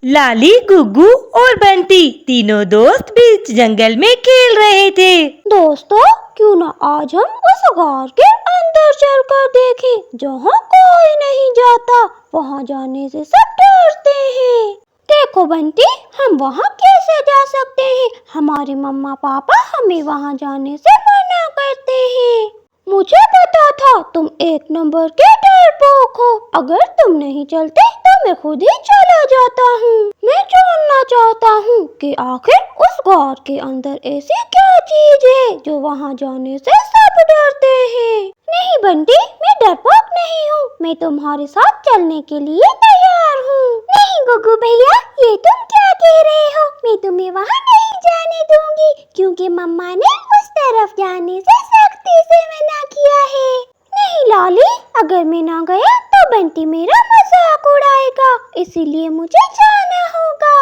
लाली, गुग्गू और बंटी तीनों दोस्त बीच जंगल में खेल रहे थे। दोस्तों, क्यों ना आज हम उस गार के अंदर चलकर देखें जहाँ कोई नहीं जाता। वहाँ जाने से सब डरते हैं। देखो बंटी, हम वहाँ कैसे जा सकते हैं? हमारे मम्मा पापा हमें वहाँ जाने से मना करते हैं। मुझे पता था तुम एक नंबर के डरपोक हो। अगर तुम नहीं चलते तो मैं खुद ही चला जाता हूँ। मैं जानना चाहता हूँ कि आखिर उस गार के अंदर ऐसी क्या चीज है जो वहाँ जाने से सब डरते हैं। नहीं बंटी, मैं डरपोक नहीं हूँ। मैं तुम्हारे साथ चलने के लिए तैयार हूँ। नहीं गुग्गू भैया, ये तुम क्या कह रहे हो? मैं तुम्हें वहाँ नहीं जाने दूंगी क्योंकि मम्मा ने उस तरफ जाने से सख्ती से मना किया है। नहीं लाली, अगर मैं ना गया तो बंटी मेरा मजाक उड़ाएगा, इसीलिए मुझे जाना होगा।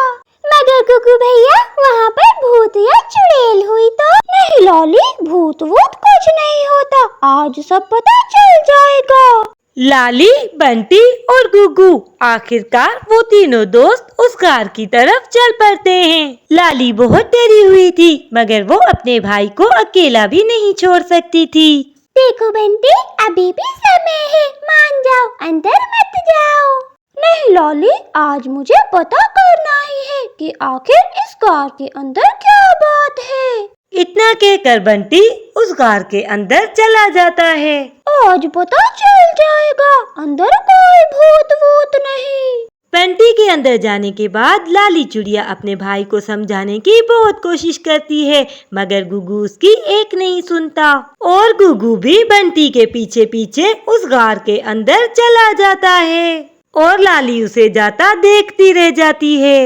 मगर गुग्गू भैया, वहाँ पर भूत या चुड़ैल हुई तो? नहीं लाली, भूत वूत कुछ नहीं होता। आज सब पता चल जाएगा। लाली, बंटी और गुग्गू आखिरकार वो तीनों दोस्त उस गार की तरफ चल पड़ते हैं। लाली बहुत डरी हुई थी, मगर वो अपने भाई को अकेला भी नहीं छोड़ सकती थी। देखो बंटी, अभी भी समय है, मान जाओ, अंदर मत जाओ। नहीं लाली, आज मुझे पता करना ही है कि आखिर इस गार के अंदर क्या बात है। इतना कहकर बंटी उस गार के अंदर चला जाता है। आज पता चल जाएगा, अंदर कोई भूत वूत नहीं। बंटी के अंदर जाने के बाद लाली चिड़िया अपने भाई को समझाने की बहुत कोशिश करती है, मगर गुग्गू उसकी एक नहीं सुनता और गुग्गू भी बंटी के पीछे पीछे उस गार के अंदर चला जाता है और लाली उसे जाता देखती रह जाती है।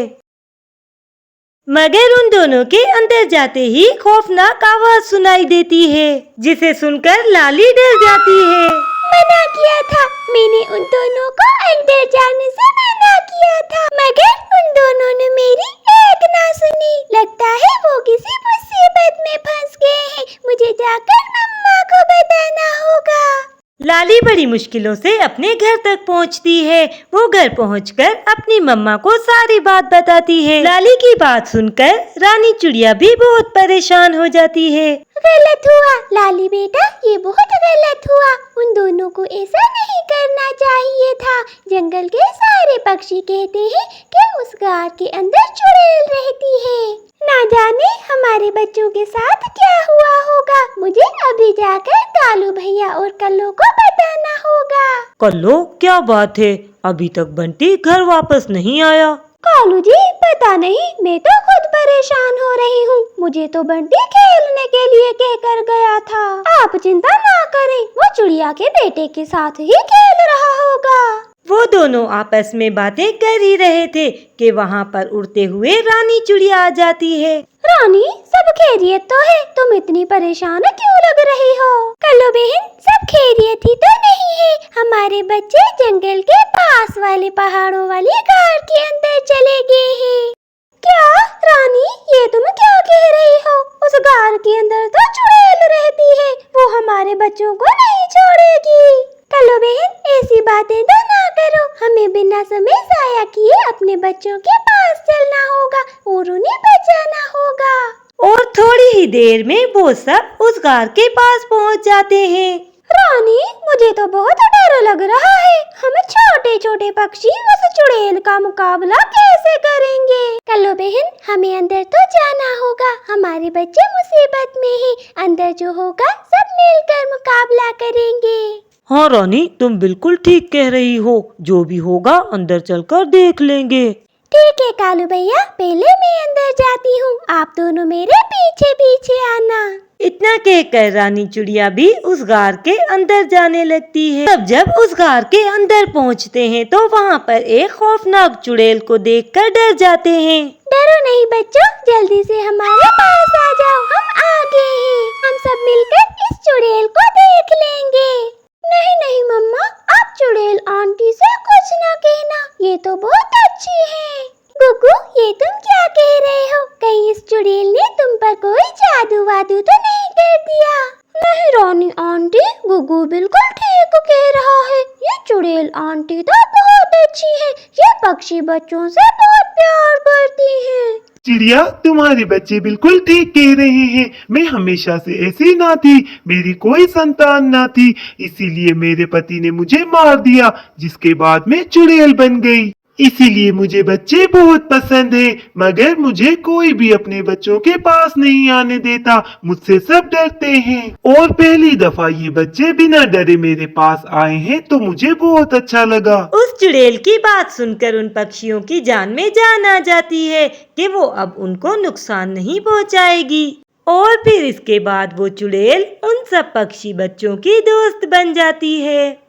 मगर उन दोनों के अंदर जाते ही खौफनाक आवाज सुनाई देती है, जिसे सुनकर लाली डर जाती है। मना किया था, मैंने उन दोनों को अंदर जाने से मना किया था, मगर उन दोनों ने मेरी एक ना सुनी। लगता है वो किसी मुसीबत में फंस गए हैं। मुझे जाकर मम्मा को बताना होगा। लाली बड़ी मुश्किलों से अपने घर तक पहुंचती है। वो घर पहुंचकर अपनी मम्मा को सारी बात बताती है। लाली की बात सुनकर रानी चिड़िया भी बहुत परेशान हो जाती है। गलत हुआ लाली बेटा, ये बहुत गलत हुआ। उन दोनों को ऐसा नहीं करना चाहिए था। जंगल के सारे पक्षी कहते हैं कि उस गार के अंदर चुड़ैल रहती है। ना जाने हमारे बच्चों के साथ क्या हुआ होगा। मुझे अभी जाकर कालू भैया और कल्लो को बताना होगा। कल्लो, क्या बात है? अभी तक बंटी घर वापस नहीं आया। कालू जी, पता नहीं, मैं तो खुद परेशान हो रही हूँ। मुझे तो बंटी खेलने के लिए कहकर गया था। आप चिंता ना करें, वो चिड़िया के बेटे के साथ ही खेल रहा होगा। वो दोनों आपस में बातें कर ही रहे थे कि वहाँ पर उड़ते हुए रानी चिड़िया आ जाती है। रानी, सब खैरियत तो है? तुम इतनी परेशान क्यों लग रही हो? कल्लो बहन, सब खैरियत ही तो नहीं है। हमारे बच्चे जंगल के पास वाले पहाड़ों वाली गार के अंदर चले गए हैं। क्या रानी, ये तुम क्या कह रही हो? उस गार के अंदर तो चुड़ैल रहती है, वो हमारे बच्चों को नहीं छोड़ेगी। कल्लो बहन, ऐसी बातें तो ना करो। हमें बिना समय जाया किए अपने बच्चों के पास चलना होगा और उन्हें बचाना होगा। और थोड़ी ही देर में वो सब उस गार के पास पहुंच जाते हैं। रानी, मुझे तो बहुत डर लग रहा है। हम छोटे छोटे पक्षी उस चुड़ैल का मुकाबला कैसे करेंगे? कल्लो बहन, हमें अंदर तो जाना होगा। हमारे बच्चे मुसीबत में हैं। अंदर जो होगा सब मिलकर मुकाबला करेंगे। हाँ रानी, तुम बिल्कुल ठीक कह रही हो। जो भी होगा अंदर चलकर देख लेंगे। ठीक है कालू भैया, पहले मैं अंदर जाती हूँ, आप दोनों मेरे पीछे पीछे आना। इतना कहकर रानी चिड़िया भी उस गार के अंदर जाने लगती है। तब जब उस गार के अंदर पहुँचते हैं तो वहाँ पर एक खौफनाक चुड़ैल को देखकर डर जाते हैं। डरो नहीं बच्चों, जल्दी से हमारे पास आ जाओ, हम आ गए हैं। हम सब मिलकर इस चुड़ैल को देख लेंगे। नहीं नहीं मम्मा, आप चुड़ैल आंटी से कुछ ना कहना, ये तो बहुत अच्छी है। गुग्गू, ये तुम क्या कह रहे हो? कहीं इस चुड़ैल ने तुम पर कोई जादू वादू तो नहीं कर दिया? नहीं रानी आंटी, गुग्गू बिल्कुल ठीक कह रहा है। ये चुड़ैल आंटी तो बहुत अच्छी है, ये पक्षी बच्चों से बहुत प्यार करती हैं। चिड़िया, तुम्हारे बच्चे बिल्कुल ठीक कह रहे हैं। मैं हमेशा से ऐसी ना थी, मेरी कोई संतान ना थी, इसीलिए मेरे पति ने मुझे मार दिया, जिसके बाद मैं चुड़ैल बन गई। इसीलिए मुझे बच्चे बहुत पसंद है, मगर मुझे कोई भी अपने बच्चों के पास नहीं आने देता, मुझसे सब डरते हैं। और पहली दफा ये बच्चे बिना डरे मेरे पास आए हैं तो मुझे बहुत अच्छा लगा। उस चुड़ैल की बात सुनकर उन पक्षियों की जान में जान आ जाती है कि वो अब उनको नुकसान नहीं पहुंचाएगी। और फिर इसके बाद वो चुड़ैल उन सब पक्षी बच्चों की दोस्त बन जाती है।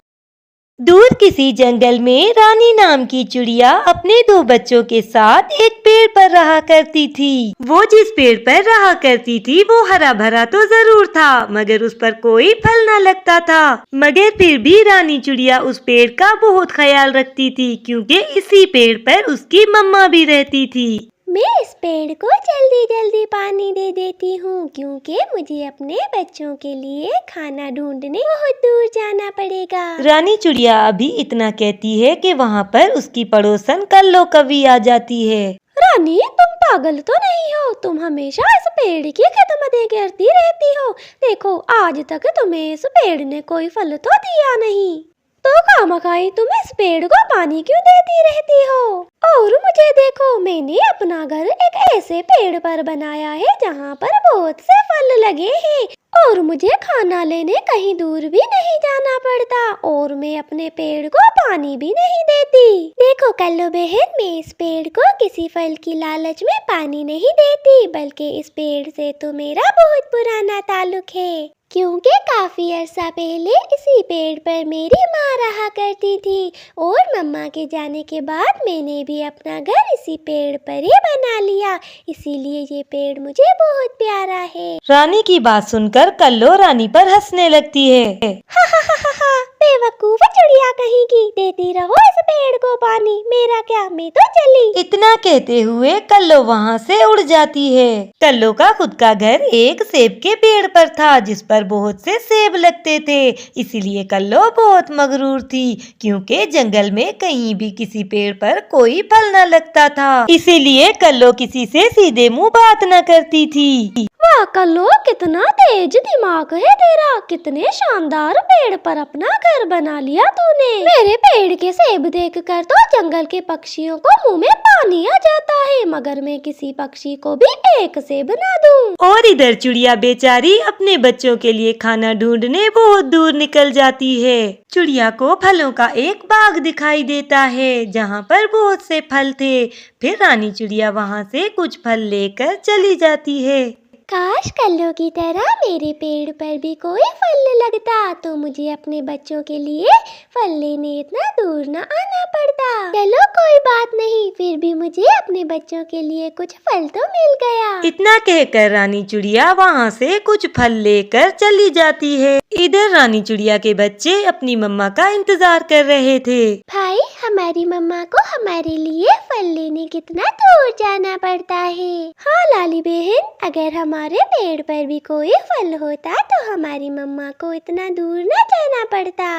दूर किसी जंगल में रानी नाम की चिड़िया अपने 2 बच्चों के साथ एक पेड़ पर रहा करती थी। वो जिस पेड़ पर रहा करती थी वो हरा भरा तो जरूर था, मगर उस पर कोई फल न लगता था। मगर फिर भी रानी चिड़िया उस पेड़ का बहुत ख्याल रखती थी, क्योंकि इसी पेड़ पर उसकी मम्मा भी रहती थी। मैं इस पेड़ को जल्दी जल्दी पानी दे देती हूँ, क्योंकि मुझे अपने बच्चों के लिए खाना ढूंढने बहुत दूर जाना पड़ेगा। रानी चिड़िया अभी इतना कहती है कि वहाँ पर उसकी पड़ोसन कल्लो कवि आ जाती है। रानी, तुम पागल तो नहीं हो? तुम हमेशा इस पेड़ की खिदमतें करती रहती हो। देखो, आज तक तुम्हें इस पेड़ ने कोई फल तो दिया नहीं, तो खामखाई तुम इस पेड़ को पानी क्यों देती रहती हो? और मुझे देखो, मैंने अपना घर एक ऐसे पेड़ पर बनाया है जहाँ पर बहुत से फल लगे हैं, और मुझे खाना लेने कहीं दूर भी नहीं जाना पड़ता, और मैं अपने पेड़ को पानी भी नहीं देती। देखो कल्लू बहन, मैं इस पेड़ को किसी फल की लालच में पानी नहीं देती, बल्कि इस पेड़ से तो मेरा बहुत पुराना ताल्लुक है, क्योंकि काफी अरसा पहले इसी पेड़ पर मेरी माँ रहा करती थी, और मम्मा के जाने के बाद मैंने भी अपना घर इसी पेड़ पर ही बना लिया, इसीलिए ये पेड़ मुझे बहुत प्यारा है। रानी की बात सुनकर कल्लो रानी पर हंसने लगती है। बेवकूफ चिड़िया कहीं की, देती रहो इस पेड़ को पानी, मेरा क्या, मैं तो चली। इतना कहते हुए कल्लो वहाँ से उड़ जाती है। कल्लो का खुद का घर एक सेब के पेड़ पर था, जिस पर बहुत से सेब लगते थे, इसीलिए कल्लो बहुत मगरूर थी, क्योंकि जंगल में कहीं भी किसी पेड़ पर कोई फल न लगता था, इसीलिए कल्लो किसी से सीधे मुंह बात न करती थी। वाह कल्लो, कितना तेज दिमाग है तेरा, कितने शानदार पेड़ पर अपना घर बना लिया तूने। मेरे पेड़ के सेब देखकर तो जंगल के पक्षियों को मुंह में पानी आ जाता है, मगर मैं किसी पक्षी को भी एक सेब ना दूं। और इधर चिड़िया बेचारी अपने बच्चों के लिए खाना ढूंढने बहुत दूर निकल जाती है। चिड़िया को फलों का एक बाग दिखाई देता है, जहाँ पर बहुत से फल थे। फिर रानी चिड़िया वहाँ से कुछ फल लेकर चली जाती है। काश कल्लू की तरह मेरे पेड़ पर भी कोई फल लगता, तो मुझे अपने बच्चों के लिए फल लेने इतना दूर न आना पड़ता। चलो कोई बात नहीं, फिर भी मुझे अपने बच्चों के लिए कुछ फल तो मिल गया। इतना कहकर रानी चिड़िया वहाँ से कुछ फल लेकर चली जाती है। इधर रानी चिड़िया के बच्चे अपनी मम्मा का इंतजार कर रहे थे। भाई, हमारी मम्मा को हमारे लिए फल लेने कितना दूर जाना पड़ता है। हाँ लाली बहन, अगर हमारे पेड़ पर भी कोई फल होता तो हमारी मम्मा को इतना दूर न जाना पड़ता।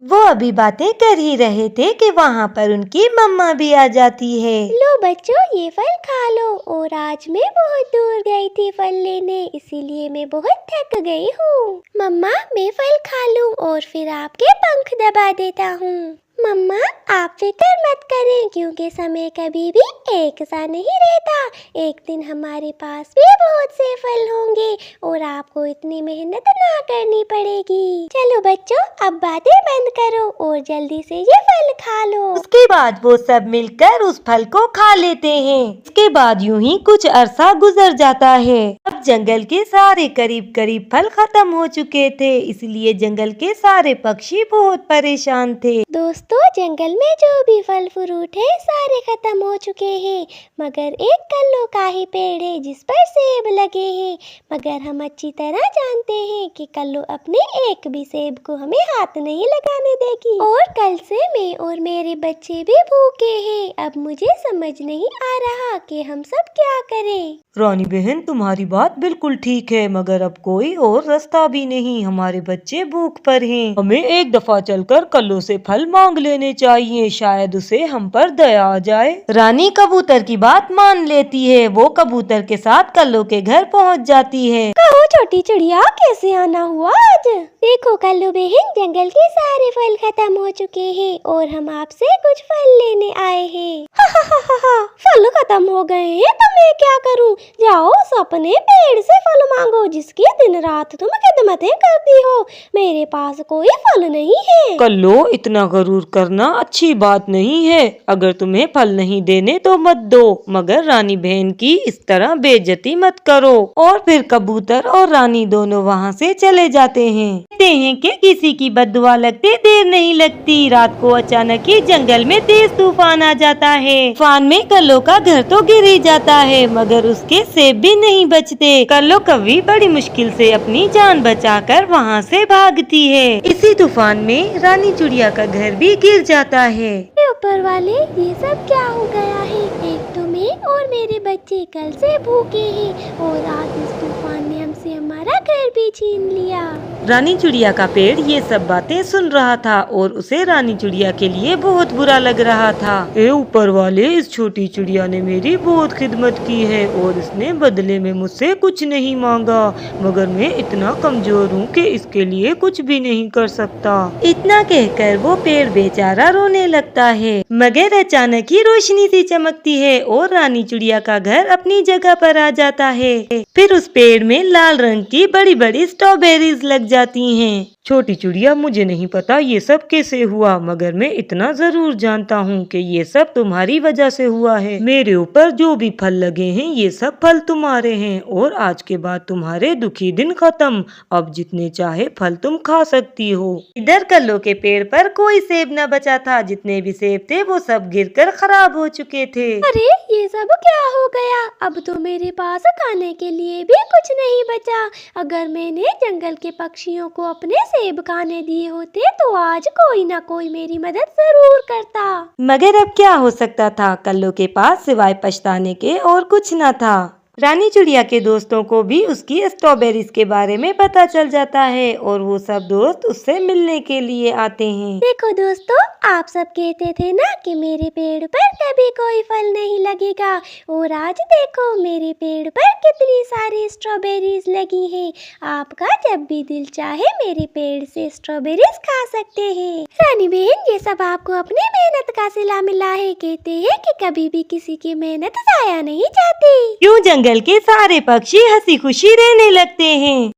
वो अभी बातें कर ही रहे थे कि वहाँ पर उनकी मम्मा भी आ जाती है। लो बच्चों, ये फल खा लो। और आज मैं बहुत दूर गई थी फल लेने, इसीलिए मैं बहुत थक गई हूँ। मम्मा, मैं फल खा लूँ और फिर आपके पंख दबा देता हूँ। मम्मा, आप फिक्र मत करें, क्योंकि समय कभी भी एक सा नहीं रहता। एक दिन हमारे पास भी बहुत से फल होंगे और आपको इतनी मेहनत ना करनी पड़ेगी। चलो बच्चों, अब बातें बंद करो और जल्दी से ये फल खा लो। उसके बाद वो सब मिलकर उस फल को खा लेते हैं। इसके बाद यूं ही कुछ अरसा गुजर जाता है। अब जंगल के सारे करीब करीब फल खत्म हो चुके थे, इसलिए जंगल के सारे पक्षी बहुत परेशान थे। दोस्तों, दोस्तों, जंगल में जो भी फल फ्रूट है सारे खत्म हो चुके हैं, मगर एक कल्लू का ही पेड़ है जिस पर सेब लगे हैं। मगर हम अच्छी तरह जानते हैं कि कल्लू अपने एक भी सेब को हमें हाथ नहीं लगाने देगी। और कल से मैं और मेरे बच्चे भी भूखे हैं। अब मुझे समझ नहीं आ रहा कि हम सब क्या करें। रानी बहन, तुम्हारी बात बिल्कुल ठीक है, मगर अब कोई और रास्ता भी नहीं। हमारे बच्चे भूख पर हैं। हमें एक दफा चलकर कल्लू से फल मांग लेने चाहिए, शायद उसे हम पर दया आ जाए। रानी कबूतर की बात मान लेती है। वो कबूतर के साथ कल्लू के घर पहुंच जाती है। कहो छोटी चिड़िया, कैसे आना हुआ आज? देखो कल्लू बहन, जंगल के सारे फल खत्म हो चुके हैं और हम आपसे कुछ फल लेने आए हैं। फल खत्म हो गए हैं तो मैं क्या करूं? जाओ अपने पेड़ से फल मांगो जिसकी दिन रात तुम खिदमतें करती हो। मेरे पास कोई फल नहीं है। कल्लू, इतना गरूर करना अच्छी बात नहीं है। अगर तुम्हें फल नहीं देने तो मत दो, मगर रानी बहन की इस तरह बेइज्जती मत करो। और फिर कबूतर और रानी दोनों वहाँ से चले जाते हैं। कहते हैं कि किसी की बद्दुआ लगते देर नहीं लगती। रात को अचानक ही जंगल में तेज तूफान आ जाता है। तूफान में कल्लू का घर तो गिर ही जाता है, मगर उसके सेब भी नहीं बचते। कल्लू कौवी बड़ी मुश्किल से अपनी जान बचाकर वहाँ से भागती है। इसी तूफान में रानी चिड़िया का घर भी गिर जाता है। ऊपर वाले, ये सब क्या हो गया है? एक तो मैं और मेरे बच्चे कल से भूखे हैं और आज इस तूफान ने हमसे हमारा घर भी छीन लिया। रानी चिड़िया का पेड़ ये सब बातें सुन रहा था और उसे रानी चिड़िया के लिए बहुत बुरा लग रहा था। ए ऊपर वाले, इस छोटी चिड़िया ने मेरी बहुत खिदमत की है और इसने बदले में मुझसे कुछ नहीं मांगा, मगर मैं इतना कमजोर हूँ कि इसके लिए कुछ भी नहीं कर सकता। इतना कहकर वो पेड़ बेचारा रोने लगता है। मगर अचानक ही रोशनी सी चमकती है और रानी चिड़िया का घर अपनी जगह पर आ जाता है। फिर उस पेड़ में लाल रंग की बड़ी बड़ी स्ट्रॉबेरीज लग जाती हैं। छोटी चिड़िया, मुझे नहीं पता ये सब कैसे हुआ, मगर मैं इतना जरूर जानता हूँ कि ये सब तुम्हारी वजह से हुआ है। मेरे ऊपर जो भी फल लगे हैं ये सब फल तुम्हारे हैं और आज के बाद तुम्हारे दुखी दिन खत्म। अब जितने चाहे फल तुम खा सकती हो। इधर कल्लू के पेड़ पर कोई सेब न बचा था। जितने भी सेब थे वो सब गिरकर खराब हो चुके थे। अरे ये सब क्या हो गया? अब तो मेरे पास खाने के लिए भी कुछ नहीं बचा। अगर मैंने जंगल के पक्षियों को अपने सेब खाने दिए होते तो आज कोई ना कोई मेरी मदद जरूर करता। मगर अब क्या हो सकता था? कल्लू के पास सिवाय पछताने के और कुछ न था। रानी चिड़िया के दोस्तों को भी उसकी स्ट्रॉबेरीज के बारे में पता चल जाता है और वो सब दोस्त उससे मिलने के लिए आते हैं। देखो दोस्तों, आप सब कहते थे ना कि मेरे पेड़ पर कभी कोई फल नहीं लगेगा, और आज देखो मेरे पेड़ पर कितनी सारी स्ट्रॉबेरीज लगी हैं। आपका जब भी दिल चाहे मेरे पेड़ से स्ट्रॉबेरीज खा सकते हैं। रानी बहन, ये सब आपको अपनी मेहनत का सिला मिला है। कहते हैं कि कभी भी किसी की मेहनत जाया नहीं जाती। यूं जंगल के सारे पक्षी हंसी खुशी रहने लगते हैं।